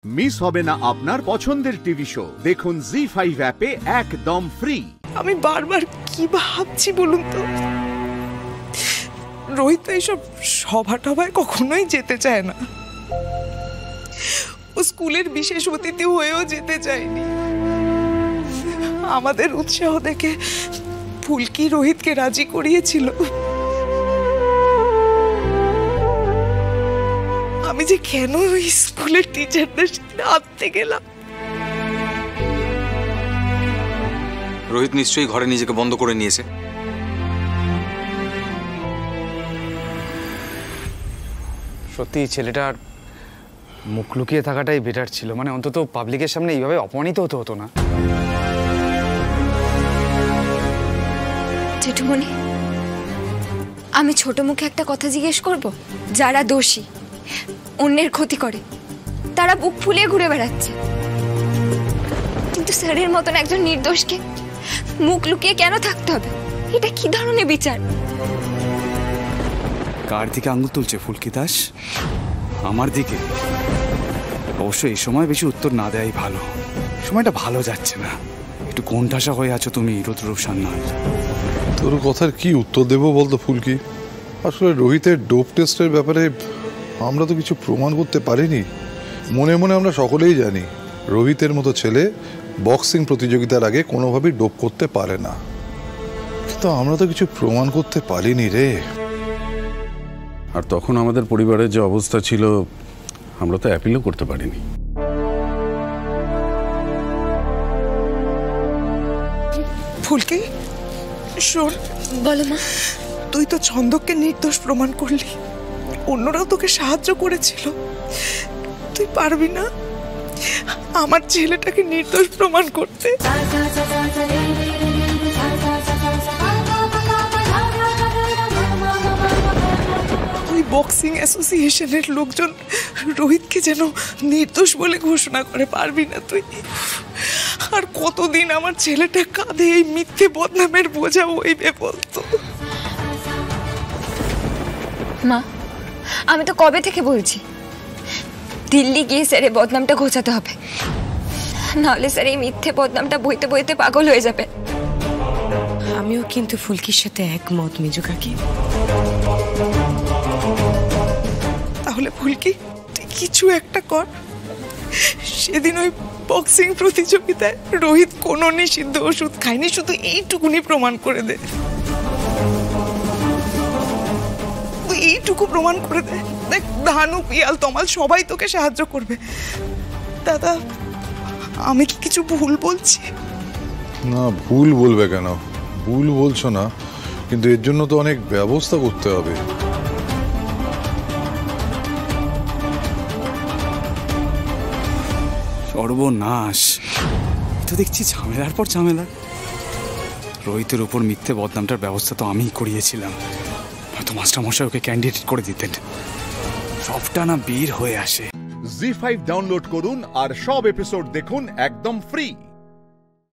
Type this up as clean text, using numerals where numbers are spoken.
Miss হবে না আপনার পছন্দের টিভি শো। দেখুন জি5 অ্যাপে একদম ফ্রি। আমি বারবার কি ভাবছি বলুন তো, রোহিত তো এইসব সভা টভায় কখনোই যেতে চায় না। ও স্কুলের বিশেষ অতিথি হয়েও যেতে চায়নি। আমাদের উৎসাহ দেখে ফুলকি রোহিতকে রাজি করিয়েছিল। আমি যে কেন ওই স্কুলের টিচারদের সাথে আঁকতে গেলাম। রোহিত নিশ্চয়ই ঘরে নিজেকে বন্ধ করে নিয়েছে। সত্যি ছেলেটার মুখ লুকিয়ে থাকাটাই বেটার ছিল, মানে অন্তত পাবলিকের সামনে এইভাবে অপমানিত হতো না। জেঠুমণি, আমি ছোট মুখে একটা কথা জিজ্ঞেস করব? যারা দোষী, অন্যের ক্ষতি করে, তারা বুক ফুলিয়ে ঘুরে বেড়াচ্ছে, কিন্তু স্যারের মতন একজন নির্দোষকে মুখ লুকিয়ে কেন থাকতে হবে? এটা কি ধরনের বিচার? কার দিকে আঙুল তুলছে ফুলকি দাস? আমার দিকে? অবশ্য এই সময় বেশি উত্তর না দেয়াই ভালো। সময়টা ভালো যাচ্ছে না, একটু কোণঠাসা হয়ে আছো তুমি রুদ্ররূপ সান্যাল। তোর কথার কি উত্তর দেবো বলতো ফুলকি? আসলে রোহিতের ডোপ টেস্টের ব্যাপারে আমরা তো কিছু প্রমাণ করতে পারিনি। মনে মনে আমরা সকলেই জানি রোহিতের মতো ছেলে বক্সিং প্রতিযোগিতার আগে কোনোভাবেই ডোপ করতে পারে না, কিন্তু আমরা তো কিছু প্রমাণ করতে পারিনি রে। আর তখন আমাদের পরিবারের যে অবস্থা ছিল, আমরা তো অ্যাপিলও করতে পারিনি। ফুলকি শোন। বলো মা। তুই তো ছন্দককে নির্দোষ প্রমাণ করলি, অন্যরাও তোকে সাহায্য করেছিল। তুই পারবি না আমার ছেলেটাকে নির্দোষ প্রমাণ করতে? তুই বক্সিং অ্যাসোসিয়েশনের লোকজন রোহিতকে যেন নির্দোষ বলে ঘোষণা করে, পারবি না তুই? আর কতদিন আমার ছেলেটা কাঁধে এই মিথ্যে বদনামের বোঝা বইবে বলতো? মা, আমি তো কবে থেকে বলছি দিল্লি গিয়ে স্যারের বদনামটা ঘোচাতে হবে, নাহলে স্যার এই মিথ্যে বদনামটা বইতে বইতে পাগল হয়ে যাবে। আমিও কিন্তু ফুলকির সাথে একমত মিজু কাকি। তাহলে ফুলকি তুই কিছু একটা কর। সেদিন ওই বক্সিং প্রতিযোগিতায় রোহিত কোনো নিষিদ্ধ ওষুধ খায়নি, শুধু এইটুকুনি প্রমাণ করে দে। এইটুকু প্রমাণ করে দে। দেখ, ধানু, পিয়াল, তমাল সবাই তোকে সাহায্য করবে। দাদা, আমি কি কিছু ভুল বলছি? না, ভুল বলবে কেন? ভুল বলছো না, কিন্তু এর জন্য তো অনেক ব্যবস্থা করতে হবে। সর্বনাশ, তো দেখছি ঝামেলার পর ঝামেলা। রোহিতের উপর মিথ্যে বদনামটার ব্যবস্থা তো আমিই করিয়েছিলাম, হয়তো মাস্টারমশাই ওকে ক্যান্ডিডেট করে দিতেন। সবটা না বের হয়ে আসে। জি5 ডাউনলোড করুন আর সব এপিসোড দেখুন একদম ফ্রি।